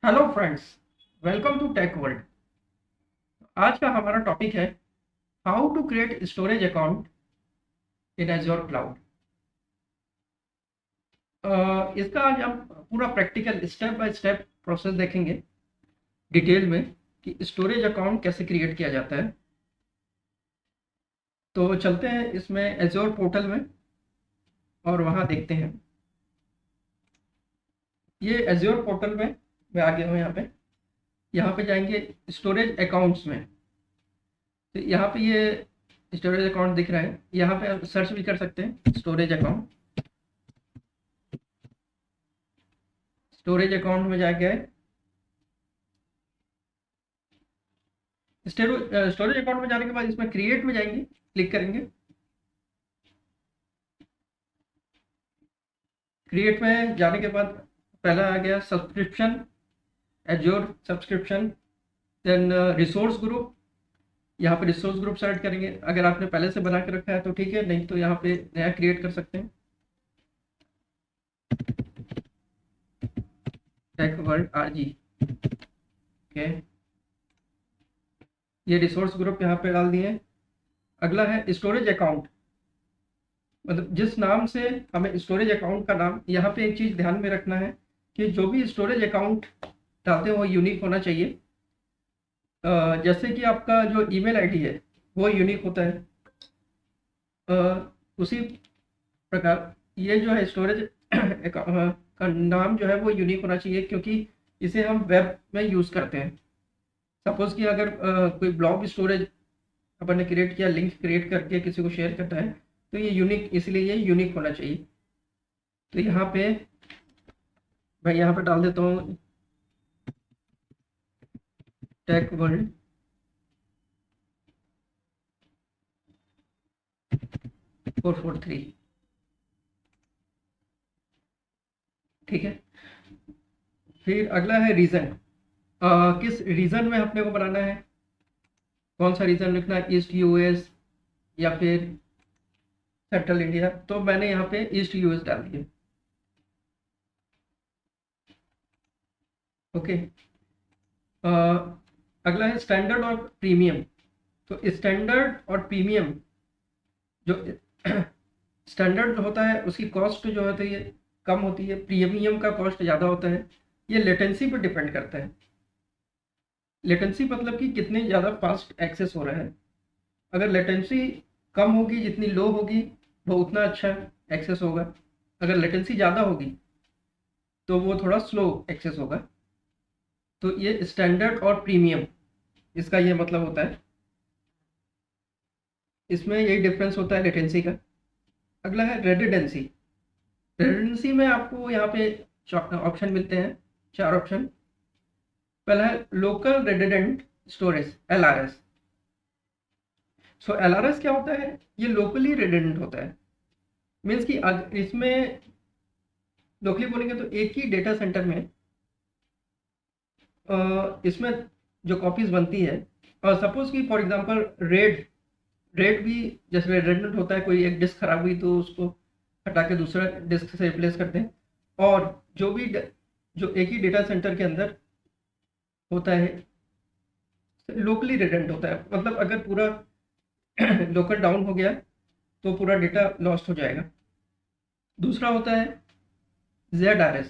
Hello friends, welcome to tech world. आज का हमारा टॉपिक है how to create storage account in Azure cloud. इसका आज हम पूरा practical step by step process देखेंगे डिटेल में कि स्टोरेज अकाउंट कैसे क्रिएट किया जाता है। तो चलते हैं इसमें एज़्योर पोर्टल में और वहाँ देखते हैं। ये एज़्योर पोर्टल में मैं आ गया हूँ। यहाँ पे जाएंगे स्टोरेज अकाउंट्स में। तो यहाँ पे ये स्टोरेज अकाउंट दिख रहा है। यहाँ पे आप सर्च भी कर सकते हैं स्टोरेज अकाउंट। स्टोरेज अकाउंट में जाके स्टोरेज अकाउंट में जाने के बाद इसमें क्रिएट में जाएंगे, क्लिक करेंगे। क्रिएट में जाने के बाद पहला आ गया subscription, Azure subscription. Then resource group. यहाँ पे रिसोर्स ग्रुप सेलेक्ट करेंगे। अगर आपने पहले से बना के रखा है तो ठीक है, नहीं तो यहाँ पे नया क्रिएट कर सकते हैं। Tech world RG। ओके, ये रिसोर्स ग्रुप यहाँ पे डाल दिए। अगला है स्टोरेज अकाउंट, मतलब जिस नाम से हमें स्टोरेज अकाउंट का नाम। यहाँ पे एक चीज़ ध्यान में रखना है कि जो भी स्टोरेज अकाउंट डालते हैं वो यूनिक होना चाहिए। जैसे कि आपका जो ईमेल आईडी है वो यूनिक होता है, अ, उसी प्रकार ये जो है स्टोरेज का नाम जो है वो यूनिक होना चाहिए, क्योंकि इसे हम वेब में यूज़ करते हैं। सपोज़ कि अगर कोई ब्लॉग स्टोरेज अपन ने क्रिएट किया, लिंक क्रिएट करके किसी को शेयर करना है, तो ये यूनिक, इसलिए ये यूनिक होना चाहिए। तो यहाँ पे मैं यहाँ पे डाल देता हूँ टेक वर्ल्ड 443। ठीक है। फिर अगला है रीज़न। किस रीजन में अपने को बनाना है, कौन सा रीजन लिखना है, ईस्ट यूएस या फिर सेंट्रल इंडिया। तो मैंने यहाँ पे ईस्ट यूएस डाल दिया। ओके। अगला है स्टैंडर्ड और प्रीमियम। तो स्टैंडर्ड और प्रीमियम, जो स्टैंडर्ड जो होता है उसकी कॉस्ट जो होती है कम होती है, प्रीमियम का कॉस्ट ज़्यादा होता है। ये लेटेंसी पर डिपेंड करता है। लेटेंसी मतलब कि कितने ज़्यादा फास्ट एक्सेस हो रहा है। अगर लेटेंसी कम होगी, जितनी लो होगी वो उतना अच्छा एक्सेस होगा। अगर लेटेंसी ज़्यादा होगी तो वो थोड़ा स्लो एक्सेस होगा। तो ये स्टैंडर्ड और प्रीमियम, इसका ये मतलब होता है। इसमें यही डिफरेंस होता है लेटेंसी का। अगला है रेडिडेंसी। रेडिडेंसी में आपको यहाँ पे ऑप्शन मिलते हैं, 4 ऑप्शन। पहला है लोकल रेडिडेंट स्टोरेज, LRS। सो LRS क्या होता है, ये लोकली रेडिडेंट होता है। मीन्स कि इसमें लोकली बोलेंगे तो एक ही डेटा सेंटर में इसमें जो कॉपीज बनती है, और सपोज कि फॉर एग्जांपल रेड रेड भी जैसे रेडंडेंट होता है। कोई एक डिस्क खराब हुई तो उसको हटा के दूसरा डिस्क से रिप्लेस करते हैं। और जो भी जो एक ही डेटा सेंटर के अंदर होता है लोकली रेडेंट होता है। मतलब अगर पूरा लोकल डाउन हो गया तो पूरा डेटा लॉस्ट हो जाएगा। दूसरा होता है ZRS,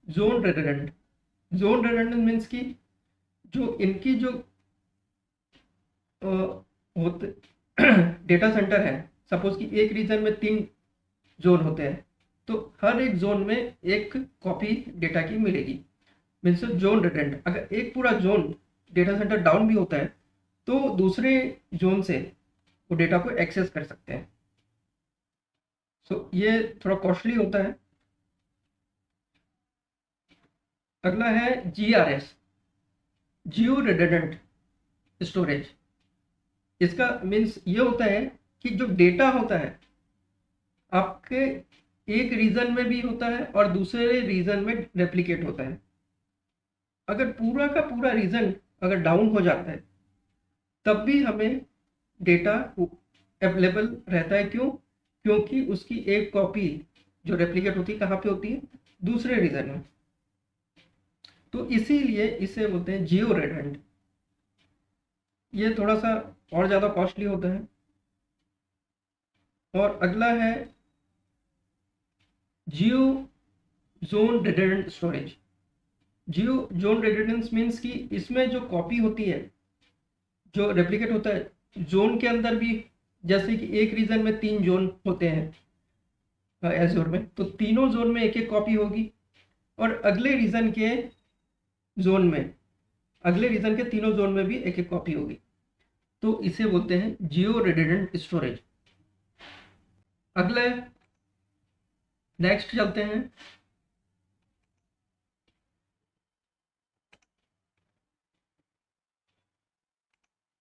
zone radiant. Zone radiant means कि जो इनकी जो होते डेटा सेंटर है, सपोज कि एक रीजन में 3 जोन होते हैं, तो हर एक जोन में एक कॉपी डेटा की मिलेगी। मीन्स जोन रिटेंट। अगर एक पूरा जोन डेटा सेंटर डाउन भी होता है तो दूसरे जोन से वो डेटा को एक्सेस कर सकते हैं। सो ये थोड़ा कॉस्टली होता है। अगला है GRS, जियो रिडंडेंट स्टोरेज। इसका मीन्स ये होता है कि जो डेटा होता है आपके एक रीजन में भी होता है और दूसरे रीजन में रेप्लिकेट होता है। अगर पूरा का पूरा रीजन अगर डाउन हो जाता है तब भी हमें डेटा अवेलेबल रहता है। क्यों? क्योंकि उसकी एक कॉपी जो रेप्लिकेट होती है कहाँ पे होती है, दूसरे रीजन में। तो इसीलिए इसे बोलते हैं जियो रेडेंट। ये थोड़ा सा और ज़्यादा कॉस्टली होता है। और अगला है जियो जोन रेडेंट स्टोरेज। जियो जोन रेजिडेंस मीन्स कि इसमें जो कॉपी होती है, जो रेप्लिकेट होता है जोन के अंदर भी, जैसे कि एक रीजन में 3 जोन होते हैं एज्योर में, तो तीनों जोन में एक एक कॉपी होगी। और अगले रीजन के तीनों जोन में भी एक एक कॉपी होगी। तो इसे बोलते हैं जियो रेजिडेंट स्टोरेज। अगले नेक्स्ट चलते हैं।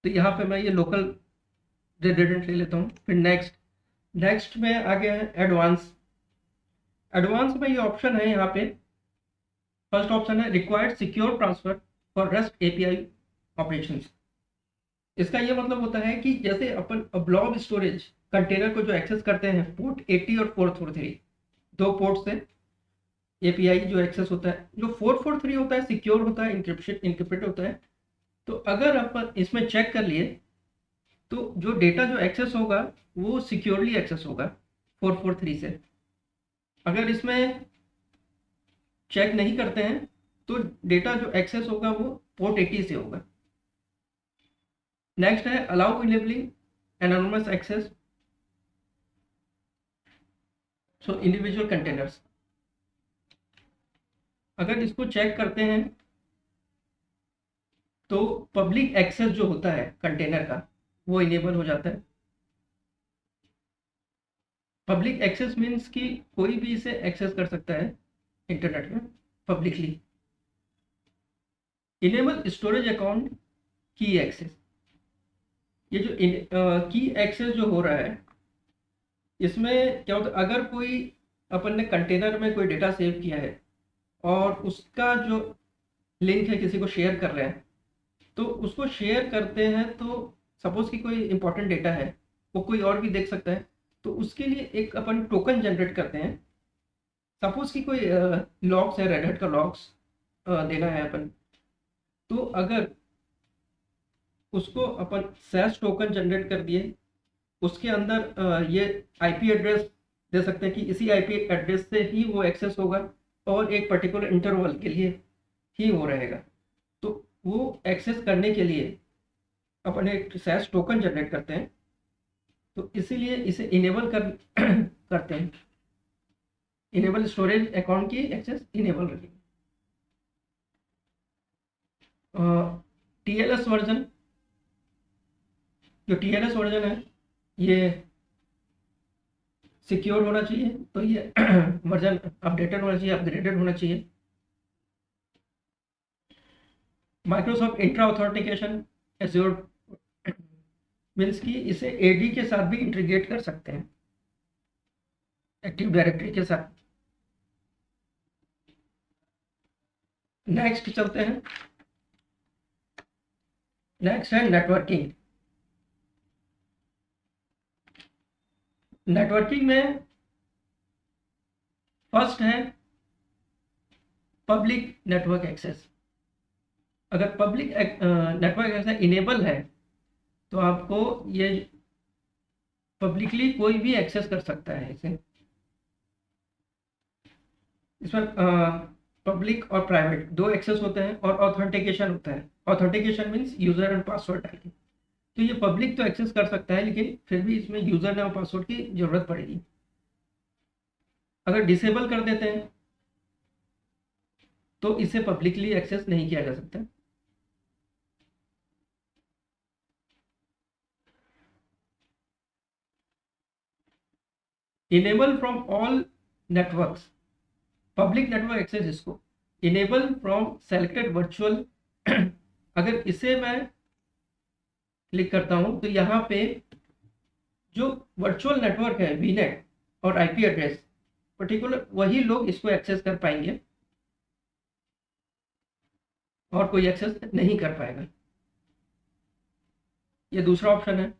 तो यहाँ पे मैं ये लोकल रेजिडेंट ले लेता हूँ। फिर नेक्स्ट में आ गया है एडवांस। एडवांस में ये ऑप्शन है यहाँ पे। फर्स्ट ऑप्शन है required secure transfer for rest API operations. इसका ये मतलब होता है कि जैसे अपन ब्लॉब स्टोरेज कंटेनर को जो एक्सेस करते हैं पोर्ट 80 और 443, दो पोर्ट से एपीआई जो एक्सेस होता है, जो 443 होता है सिक्योर होता है, इंक्रिप्टेड होता है। तो अगर अपन इसमें चेक कर लिए तो जो डेटा जो एक्सेस होगा वो सिक्योरली एक्सेस होगा 443 से। अगर इसमें चेक नहीं करते हैं तो डेटा जो एक्सेस होगा वो पोर्ट 80 से होगा। नेक्स्ट है allow enabling anonymous access so individual containers. अगर इसको चेक करते हैं तो पब्लिक एक्सेस जो होता है कंटेनर का वो इनेबल हो जाता है। पब्लिक एक्सेस मीन्स कि कोई भी इसे एक्सेस कर सकता है इंटरनेट में पब्लिकली। इनेबल स्टोरेज अकाउंट की एक्सेस। ये जो की एक्सेस जो हो रहा है इसमें क्या होता है, अगर कोई अपन ने कंटेनर में कोई डेटा सेव किया है और उसका जो लिंक है किसी को शेयर कर रहे हैं, तो उसको शेयर करते हैं तो सपोज कि कोई इंपॉर्टेंट डेटा है वो कोई और भी देख सकता है, तो उसके लिए एक अपन टोकन जनरेट करते हैं। सपोज कि कोई लॉग्स है, रेड हैट का लॉग्स देना है अपन, तो अगर उसको अपन सैस टोकन जनरेट कर दिए, उसके अंदर ये आईपी एड्रेस दे सकते हैं कि इसी आईपी एड्रेस से ही वो एक्सेस होगा और एक पर्टिकुलर इंटरवल के लिए ही वो रहेगा। तो वो एक्सेस करने के लिए अपन एक सैस टोकन जनरेट करते हैं, तो इसीलिए इसे इनेबल कर करते हैं। इनेबल स्टोरेज अकाउंट की एक्सेस इनेबल रखेंगे। टीएलएस वर्जन, जो टीएलएस वर्जन है ये सिक्योर होना चाहिए, तो ये वर्जन अपडेटेड होना चाहिए, अपग्रेडेड होना चाहिए। Microsoft intra authentication azure means कि इसे एडी के साथ भी इंटीग्रेट कर सकते हैं, एक्टिव डायरेक्टरी के साथ। नेक्स्ट चलते हैं। नेक्स्ट है नेटवर्किंग। नेटवर्किंग में फर्स्ट है पब्लिक नेटवर्क एक्सेस। अगर पब्लिक नेटवर्क एक्सेस इनेबल है तो आपको ये पब्लिकली कोई भी एक्सेस कर सकता है इसे। इसमें पब्लिक और प्राइवेट दो एक्सेस होते हैं और ऑथेंटिकेशन होता है। Authentication means user and password डाल के। तो ये पब्लिक तो एक्सेस कर सकता है लेकिन फिर भी इसमें यूजर नेम और पासवर्ड की जरूरत पड़ेगी। अगर डिसेबल कर देते हैं तो इसे पब्लिकली एक्सेस नहीं किया जा सकता। Enable from all networks, public network access इसको इनेबल फ्रॉम सेलेक्टेड वर्चुअल। अगर इसे मैं क्लिक करता हूं तो यहाँ पे जो वर्चुअल नेटवर्क है वीनेट और आईपी एड्रेस पर्टिकुलर वही लोग इसको एक्सेस कर पाएंगे और कोई एक्सेस नहीं कर पाएगा। ये दूसरा ऑप्शन है।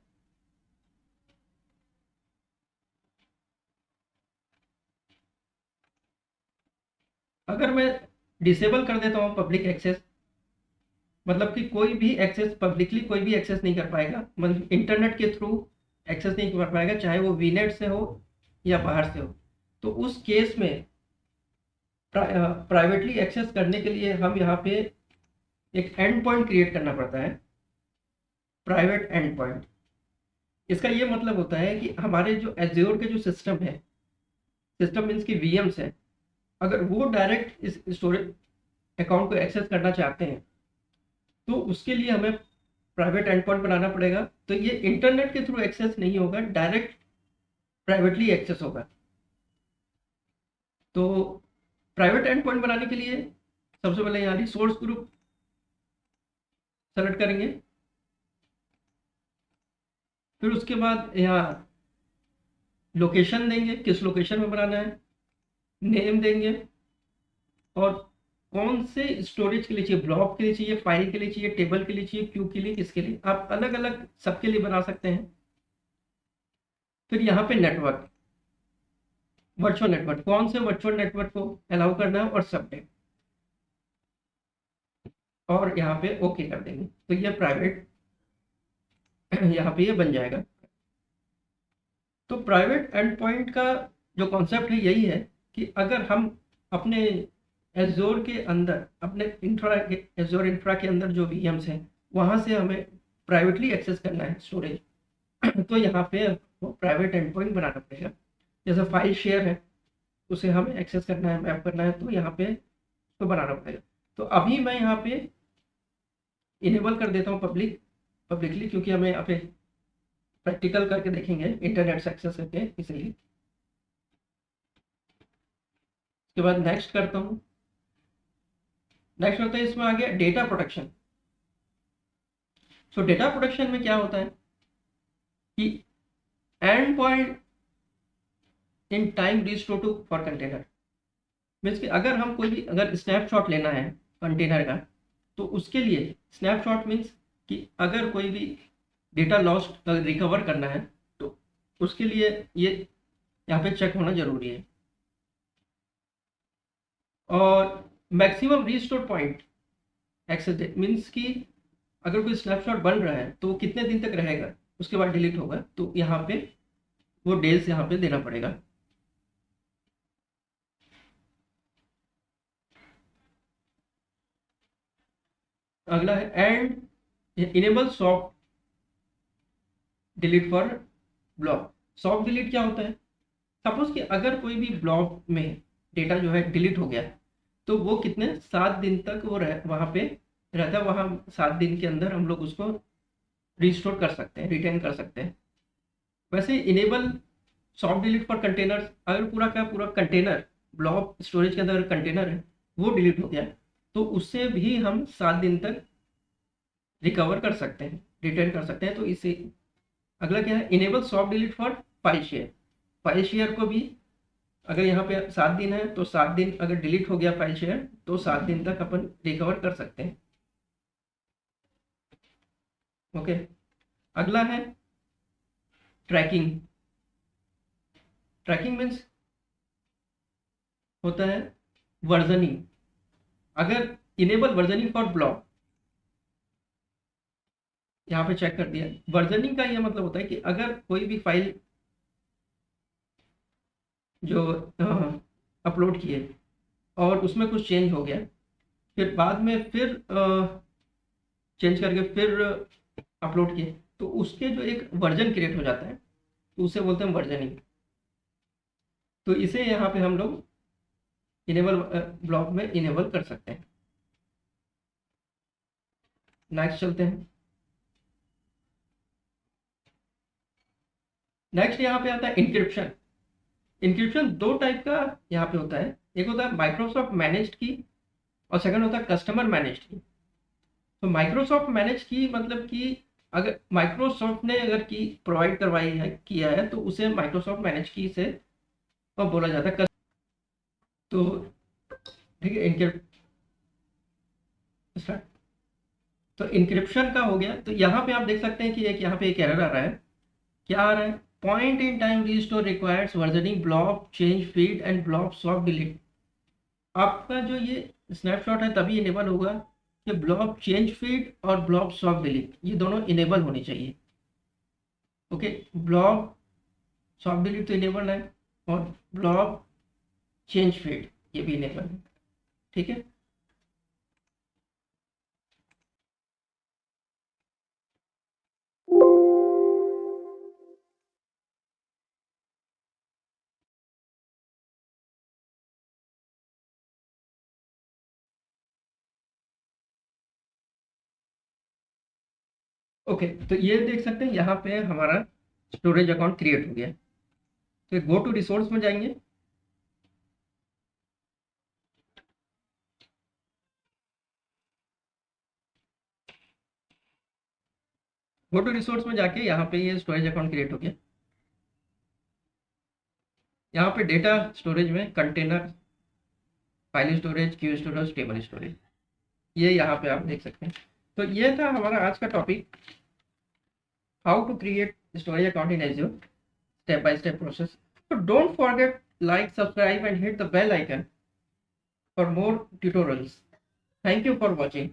अगर मैं डिसेबल कर देता हूँ पब्लिक एक्सेस, मतलब कि कोई भी एक्सेस पब्लिकली कोई भी एक्सेस नहीं कर पाएगा, मतलब इंटरनेट के थ्रू एक्सेस नहीं कर पाएगा, चाहे वो वीनेट से हो या बाहर से हो। तो उस केस में प्राइवेटली एक्सेस करने के लिए हम यहाँ पे एक एंड पॉइंट क्रिएट करना पड़ता है, प्राइवेट एंड पॉइंट। इसका ये मतलब होता है कि हमारे जो एज्योर के जो सिस्टम है, सिस्टम मीन्स की वीएम्स है, अगर वो डायरेक्ट इस स्टोरेज अकाउंट को एक्सेस करना चाहते हैं तो उसके लिए हमें प्राइवेट एंड पॉइंट बनाना पड़ेगा। तो ये इंटरनेट के थ्रू एक्सेस नहीं होगा, डायरेक्ट प्राइवेटली एक्सेस होगा। तो प्राइवेट एंड पॉइंट बनाने के लिए सबसे पहले यहाँ रिसोर्स ग्रुप सेलेक्ट करेंगे, फिर उसके बाद यहाँ लोकेशन देंगे, किस लोकेशन में बनाना है, नेम देंगे, और कौन से स्टोरेज के लिए चाहिए, ब्लॉक के लिए चाहिए, फाइल के लिए चाहिए, टेबल के लिए चाहिए, क्यू के लिए, किसके लिए, आप अलग अलग सबके लिए बना सकते हैं। फिर यहाँ पे नेटवर्क, वर्चुअल नेटवर्क, कौन से वर्चुअल नेटवर्क को अलाउ करना है, और सबनेट, और यहाँ पे ओके कर देंगे। तो ये प्राइवेट यहाँ पे ये बन जाएगा। तो प्राइवेट एंड पॉइंट का जो कॉन्सेप्ट है यही है कि अगर हम अपने एज्योर के अंदर, अपने एज्योर इंफ्रा के अंदर जो वीएम्स हैं वहाँ से हमें प्राइवेटली एक्सेस करना है स्टोरेज तो यहाँ पे वो प्राइवेट एंड पॉइंट बनाना पड़ेगा। जैसे फाइल शेयर है, उसे हमें एक्सेस करना है, मैप करना है, तो यहाँ पे तो बनाना पड़ेगा। तो अभी मैं यहाँ पे इनेबल कर देता हूँ पब्लिकली, क्योंकि हमें यहाँ पे प्रैक्टिकल करके देखेंगे इंटरनेट से एक्सेस करके, इसलिए। उसके बाद नेक्स्ट करता हूँ। नेक्स्ट होता है, इसमें आ गया data protection. So data protection में क्या होता है कि and point in time restore to for container, means कि अगर हम कोई भी अगर स्नैपशॉट लेना है कंटेनर का, तो उसके लिए स्नैपशॉट मीन्स कि अगर कोई भी डेटा लॉस्ट रिकवर करना है तो उसके लिए ये यहाँ पे चेक होना जरूरी है। और maximum restore point access date means कि अगर कोई स्नैपशॉट बन रहा है तो वो कितने दिन तक रहेगा, उसके बाद डिलीट होगा, तो यहाँ पे वो डेज यहाँ पे देना पड़ेगा। अगला है and enable soft delete for block. Soft delete क्या होता है, सपोज कि अगर कोई भी ब्लॉक में डेटा जो है डिलीट हो गया, तो वो कितने 7 दिन तक वो वहाँ पे रहता है, वहाँ 7 दिन के अंदर हम लोग उसको रिस्टोर कर सकते हैं, रिटेन कर सकते हैं। वैसे enable soft delete for containers, अगर पूरा का पूरा कंटेनर ब्लॉक स्टोरेज के अंदर कंटेनर है वो डिलीट हो गया, तो उससे भी हम 7 दिन तक रिकवर कर सकते हैं, रिटेन कर सकते हैं। तो इसे अगला क्या है, enable soft delete for file share. File share को भी अगर यहाँ पे 7 दिन है तो 7 दिन अगर डिलीट हो गया फाइल शेयर तो 7 दिन तक अपन रिकवर कर सकते हैं। ओके, अगला है ट्रैकिंग। ट्रैकिंग मीन्स होता है वर्जनिंग। अगर इनेबल वर्जनिंग फॉर ब्लॉक, यहाँ पे चेक कर दिया। वर्जनिंग का ये मतलब होता है कि अगर कोई भी फाइल जो अपलोड किए और उसमें कुछ चेंज हो गया, फिर बाद में फिर चेंज करके फिर अपलोड किए, तो उसके जो एक वर्जन क्रिएट हो जाता है, तो उसे बोलते हैं वर्जनिंग। तो इसे यहाँ पे हम लोग इनेबल ब्लॉक में इनेबल कर सकते हैं। नेक्स्ट चलते हैं। नेक्स्ट यहाँ पे आता है इंक्रिप्शन। इंक्रिप्शन दो टाइप का यहाँ पे होता है, एक होता है माइक्रोसॉफ्ट मैनेज्ड की और सेकंड होता है कस्टमर मैनेज्ड की। तो माइक्रोसॉफ्ट मैनेज की मतलब कि अगर माइक्रोसॉफ्ट ने अगर की प्रोवाइड करवाई है, किया है, तो उसे माइक्रोसॉफ्ट मैनेज की से बोला जाता है। तो ठीक है, स्टार्ट। तो इंक्रिप्शन का हो गया। तो यहाँ पे आप देख सकते हैं कि एक यहाँ पे एक एरर आ रहा है। क्या आ रहा है, point in time restore requires versioning block change field and block soft delete. आपका जो ये स्नैपशॉट है तभी इनेबल होगा कि ब्लॉब चेंज फीड और ब्लॉब सॉफ्ट डिलीट ये दोनों इनेबल होने चाहिए। ओके, ब्लॉब सॉफ्ट डिलीट तो इनेबल है और ब्लॉब चेंज फीड ये भी इनेबल है। ठीक है, ओके। तो ये देख सकते हैं यहाँ पे हमारा स्टोरेज अकाउंट क्रिएट हो गया। तो गो टू रिसोर्स में जाएंगे। गो टू रिसोर्स में जाके यहाँ पे ये स्टोरेज अकाउंट क्रिएट हो गया। यहाँ पे डेटा स्टोरेज में container, file storage, Q storage, table storage, ये यहाँ पे आप देख सकते हैं। तो ये था हमारा आज का topic, how to create storage account in Azure, step by step process. So don't forget like, subscribe and hit the bell icon for more tutorials. Thank you for watching.